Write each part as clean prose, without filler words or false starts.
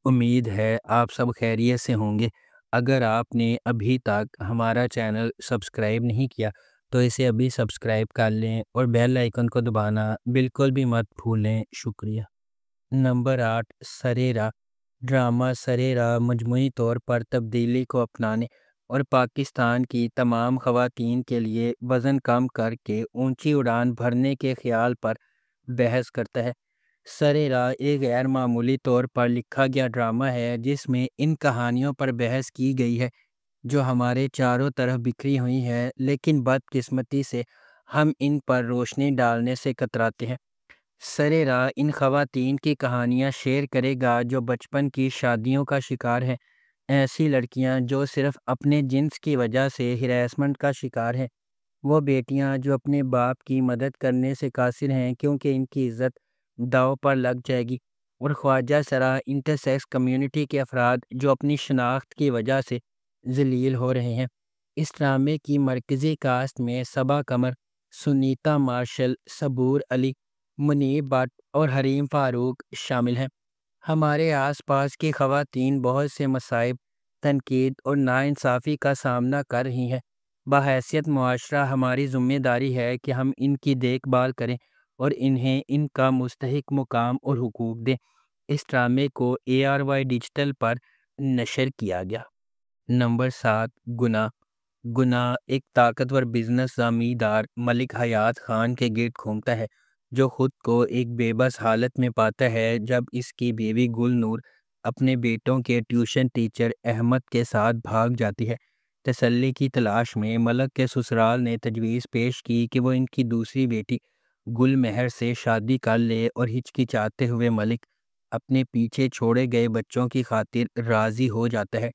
امید ہے آپ سب خیریت سے ہوں گے۔ اگر آپ نے ابھی تک ہمارا چینل سبسکرائب نہیں کیا تو اسے ابھی سبسکرائب کر لیں اور بیل آئیکن کو دبانا بالکل بھی مت بھولیں۔ شکریہ۔ نمبر 8، سرے راہ۔ ڈرامہ سرے راہ مجموعی طور پر تبدیلی کو اپنانے اور پاکستان کی تمام خواتین کے لیے وزن کم کر کے اونچی اڑان بھرنے کے خیال پر بحث کرتا ہے۔ سرے راہ ایک غیر معمولی طور پر لکھا گیا ڈرامہ ہے جس میں ان کہانیوں پر بحث کی گئی ہے جو ہمارے چاروں طرف بکھری ہوئی ہیں، لیکن بدقسمتی سے ہم ان پر روشنی ڈالنے سے کتراتے ہیں۔ سرے راہ ان خواتین کی کہانیاں شیئر کرے گا جو بچپن کی شادیوں کا شکار ہیں، ایسی لڑکیاں جو صرف اپنے جنس کی وجہ سے ہراسمنٹ کا شکار ہیں، وہ بیٹیاں جو اپنے باپ کی مدد کرنے سے قاصر ہیں کیونکہ ان کی عزت داؤ پر لگ جائے گی، اور خواجہ سرا انٹرسیکس کمیونٹی کے افراد جو اپنی شناخت کی وجہ سے ذلیل ہو رہے ہیں۔ اس ڈرامے کی مرکزی کاسٹ میں صبا قمر، سنیتا مارشل، صبور علی، منیب بٹ اور حریم فاروق شامل ہیں۔ ہمارے آس پاس کی خواتین بہت سے مصائب، تنقید اور ناانصافی کا سامنا کر رہی ہیں۔ بحیثیت معاشرہ ہماری ذمہ داری ہے کہ ہم ان کی دیکھ بھال کریں اور انہیں ان کا مستحق مقام اور حقوق دیں۔ اس ڈرامے کو ARY ڈیجیٹل پر نشر کیا گیا۔ نمبر 7، گناہ۔ گناہ ایک طاقتور بزنس زمیندار ملک حیات خان کے گرد گھومتا ہے جو خود کو ایک بے بس حالت میں پاتا ہے جب اس کی بیوی گل نور اپنے بیٹوں کے ٹیوشن ٹیچر احمد کے ساتھ بھاگ جاتی ہے۔ تسلی کی تلاش میں ملک کے سسرال نے تجویز پیش کی کہ وہ ان کی دوسری بیٹی گل مہر سے شادی کر لے، اور ہچکچاتے ہوئے ملک اپنے پیچھے چھوڑے گئے بچوں کی خاطر راضی ہو جاتا ہے۔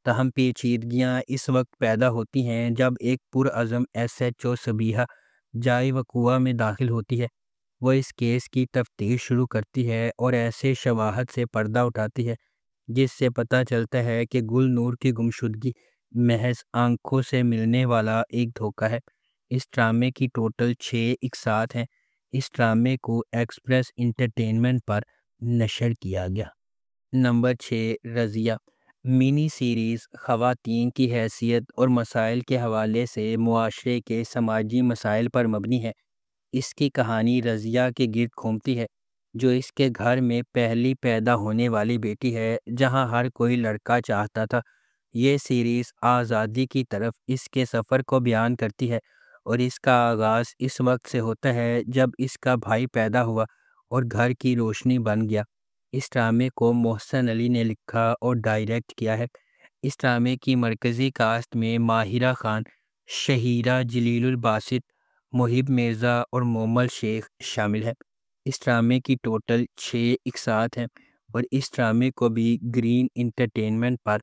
تاہم پیچیدگیاں اس وقت پیدا ہوتی ہیں جب ایک پرعزم SHO صبیحہ جائے وقوع میں داخل ہوتی ہے۔ وہ اس کیس کی تفتیش شروع کرتی ہے اور ایسے شواہد سے پردہ اٹھاتی ہے جس سے پتہ چلتا ہے کہ گل نور کی گمشدگی محض آنکھوں سے ملنے والا ایک دھوکہ ہے۔ اس ڈرامے کی ٹوٹل 6 اقساط ہیں۔ اس ڈرامے کو ایکسپریس انٹرٹینمنٹ پر نشر کیا گیا۔ نمبر 6، رضیہ۔ منی سیریز خواتین کی حیثیت اور مسائل کے حوالے سے معاشرے کے سماجی مسائل پر مبنی ہے۔ اس کی کہانی رضیہ کے گرد گھومتی ہے جو اس کے گھر میں پہلی پیدا ہونے والی بیٹی ہے جہاں ہر کوئی لڑکا چاہتا تھا۔ یہ سیریز آزادی کی طرف اس کے سفر کو بیان کرتی ہے اور اس کا آغاز اس وقت سے ہوتا ہے جب اس کا بھائی پیدا ہوا اور گھر کی روشنی بن گیا۔ اس ڈرامے کو محسن علی نے لکھا اور ڈائریکٹ کیا ہے۔ اس ڈرامے کی مرکزی کاسٹ میں ماہرہ خان، شہیرہ جلیل الباسط، محب مرزا اور مومل شیخ شامل ہیں۔ اس ڈرامے کی ٹوٹل 6 اقساط ہیں اور اس ڈرامے کو بھی گرین انٹرٹینمنٹ پر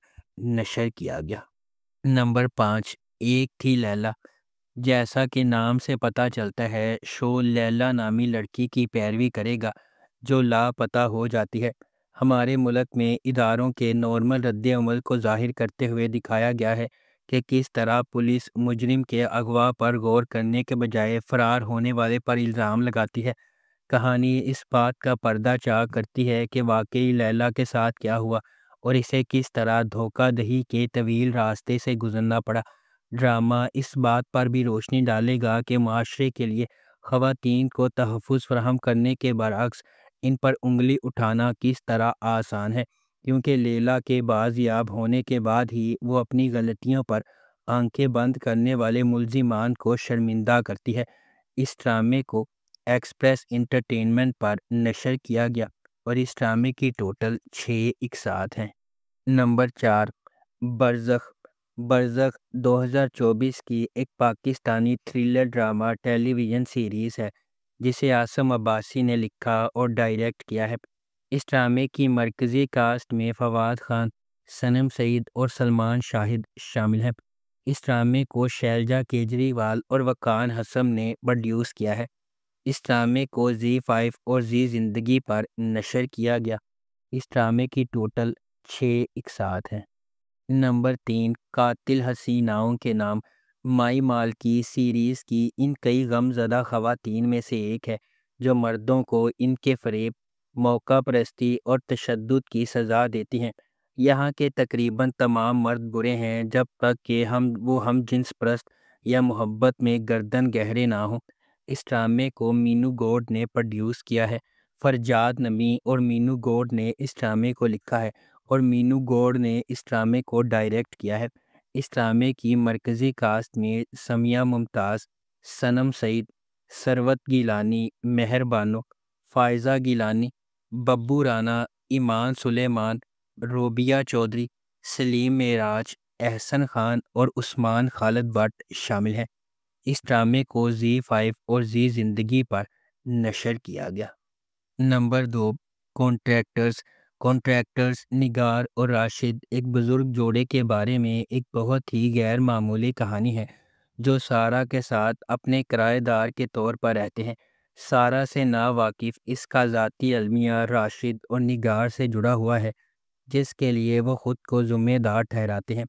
نشر کیا گیا۔ نمبر 5، ایک تھی لیلا۔ جیسا کہ نام سے پتہ چلتا ہے، شو لیلا نامی لڑکی کی پیروی کرے گا جو لاپتہ ہو جاتی ہے۔ ہمارے ملک میں اداروں کے نارمل رد عمل کو ظاہر کرتے ہوئے دکھایا گیا ہے کہ کس طرح پولیس مجرم کے اغوا پر غور کرنے کے بجائے فرار ہونے والے پر الزام لگاتی ہے۔ کہانی اس بات کا پردہ چاک کرتی ہے کہ واقعی لیلا کے ساتھ کیا ہوا اور اسے کس طرح دھوکہ دہی کے طویل راستے سے گزرنا پڑا۔ ڈرامہ اس بات پر بھی روشنی ڈالے گا کہ معاشرے کے لیے خواتین کو تحفظ فراہم کرنے کے برعکس ان پر انگلی اٹھانا کس طرح آسان ہے، کیونکہ لیلا کے بازیاب ہونے کے بعد ہی وہ اپنی غلطیوں پر آنکھیں بند کرنے والے ملزمان کو شرمندہ کرتی ہے۔ اس ڈرامے کو ایکسپریس انٹرٹینمنٹ پر نشر کیا گیا اور اس ڈرامے کی ٹوٹل 6 اقساط ہیں۔ نمبر 4، برزخ۔ برزخ 2024 کی ایک پاکستانی تھرلر ڈرامہ ٹیلی ویژن سیریز ہے جسے عاصم عباسی نے لکھا اور ڈائریکٹ کیا ہے۔ اس ڈرامے کی مرکزی کاسٹ میں فواد خان، صنم سعید اور سلمان شاہد شامل ہیں۔ اس ڈرامے کو شیلجا کیجریوال اور وقار حسن نے پروڈیوس کیا ہے۔ اس ڈرامے کو ZEE5 اور زی زندگی پر نشر کیا گیا۔ اس ڈرامے کی ٹوٹل 6 اقساط ہیں۔ نمبر 3، قاتل حسیناؤں کے نام۔ مائی مال کی سیریز کی ان کئی غم زدہ خواتین میں سے ایک ہے جو مردوں کو ان کے فریب، موقع پرستی اور تشدد کی سزا دیتی ہیں۔ یہاں کے تقریباً تمام مرد برے ہیں جب تک کہ وہ ہم جنس پرست یا محبت میں گردن گہرے نہ ہوں۔ اس ڈرامے کو مینو گوڈ نے پروڈیوس کیا ہے۔ فرجاد نمی اور مینو گوڈ نے اس ڈرامے کو لکھا ہے اور مینو گوڈ نے اس ڈرامے کو ڈائریکٹ کیا ہے۔ اس ڈرامے کی مرکزی کاسٹ میں سمیہ ممتاز، صنم سعید، ثروت گیلانی، مہر بانو، فائزہ گیلانی، ببو رانا، ایمان سلیمان، روبیہ چودھری، سلیم معراج، احسن خان اور عثمان خالد بٹ شامل ہیں۔ اس ڈرامے کو زی5 اور زی زندگی پر نشر کیا گیا۔ Number 2، contractors. کانٹریکٹرز نگار اور راشد ایک بزرگ جوڑے کے بارے میں ایک بہت ہی غیر معمولی کہانی ہے جو سارہ کے ساتھ اپنے کرایہ دار کے طور پر رہتے ہیں۔ سارہ سے ناواقف اس کا ذاتی المیہ راشد اور نگار سے جڑا ہوا ہے جس کے لیے وہ خود کو ذمہ دار ٹھہراتے ہیں۔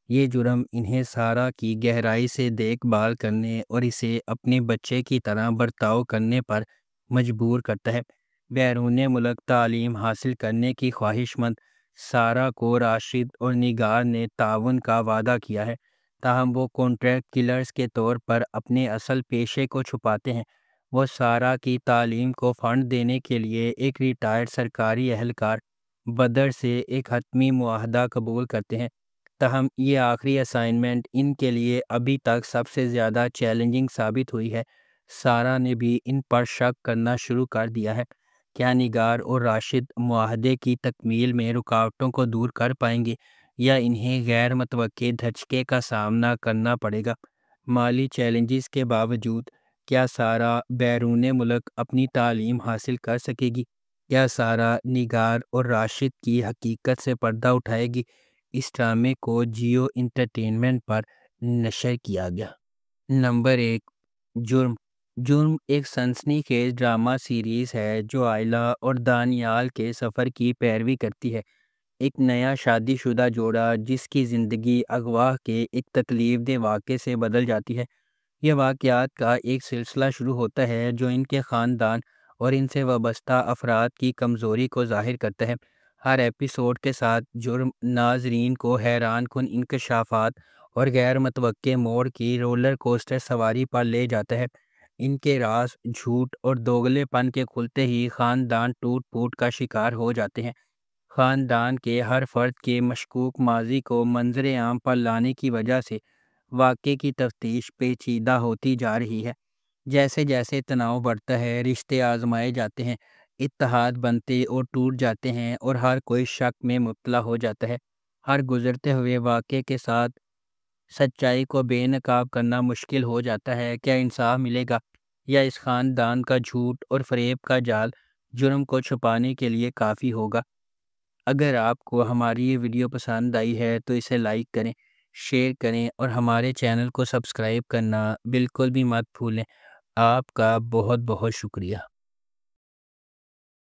یہ جرم انہیں سارہ کی گہرائی سے دیکھ بھال کرنے اور اسے اپنے بچے کی طرح برتاؤ کرنے پر مجبور کرتا ہے۔ بیرون ملک تعلیم حاصل کرنے کی خواہش مند سارہ کو راشد اور نگار نے تعاون کا وعدہ کیا ہے، تاہم وہ کانٹریکٹ کلرز کے طور پر اپنے اصل پیشے کو چھپاتے ہیں۔ وہ سارہ کی تعلیم کو فنڈ دینے کے لیے ایک ریٹائرڈ سرکاری اہلکار بدر سے ایک حتمی معاہدہ قبول کرتے ہیں، تاہم یہ آخری اسائنمنٹ ان کے لیے ابھی تک سب سے زیادہ چیلنجنگ ثابت ہوئی ہے۔ سارہ نے بھی ان پر شک کرنا شروع کر دیا ہے۔ کیا نگار اور راشد معاہدے کی تکمیل میں رکاوٹوں کو دور کر پائیں گے یا انہیں غیر متوقع دھچکے کا سامنا کرنا پڑے گا؟ مالی چیلنجز کے باوجود کیا سارہ بیرون ملک اپنی تعلیم حاصل کر سکے گی؟ کیا سارہ نگار اور راشد کی حقیقت سے پردہ اٹھائے گی؟ اس ڈرامے کو جیو انٹرٹینمنٹ پر نشر کیا گیا۔ نمبر 1، جرم۔ جرم ایک سنسنی خیز ڈرامہ سیریز ہے جو آئلہ اور دانیال کے سفر کی پیروی کرتی ہے۔ ایک نیا شادی شدہ جوڑا جس کی زندگی اغوا کے ایک تکلیف دہ واقعے سے بدل جاتی ہے۔ یہ واقعات کا ایک سلسلہ شروع ہوتا ہے جو ان کے خاندان اور ان سے وابستہ افراد کی کمزوری کو ظاہر کرتا ہے۔ ہر ایپیسوڈ کے ساتھ جرم ناظرین کو حیران کن انکشافات اور غیر متوقع موڑ کی رولر کوسٹر سواری پر لے جاتا ہے۔ ان کے راز، جھوٹ اور دوغلے پن کے کھلتے ہی خاندان ٹوٹ پھوٹ کا شکار ہو جاتے ہیں۔ خاندان کے ہر فرد کے مشکوک ماضی کو منظر عام پر لانے کی وجہ سے واقعے کی تفتیش پیچیدہ ہوتی جا رہی ہے۔ جیسے جیسے تناؤ بڑھتا ہے، رشتے آزمائے جاتے ہیں، اتحاد بنتے اور ٹوٹ جاتے ہیں اور ہر کوئی شک میں مبتلا ہو جاتا ہے۔ ہر گزرتے ہوئے واقعے کے ساتھ سچائی کو بے نقاب کرنا مشکل ہو جاتا ہے۔ کیا انصاف ملے گا یا اس خاندان کا جھوٹ اور فریب کا جال جرم کو چھپانے کے لیے کافی ہوگا؟ اگر آپ کو ہماری یہ ویڈیو پسند آئی ہے تو اسے لائک کریں، شیئر کریں اور ہمارے چینل کو سبسکرائب کرنا بالکل بھی مت بھولیں۔ آپ کا بہت بہت شکریہ۔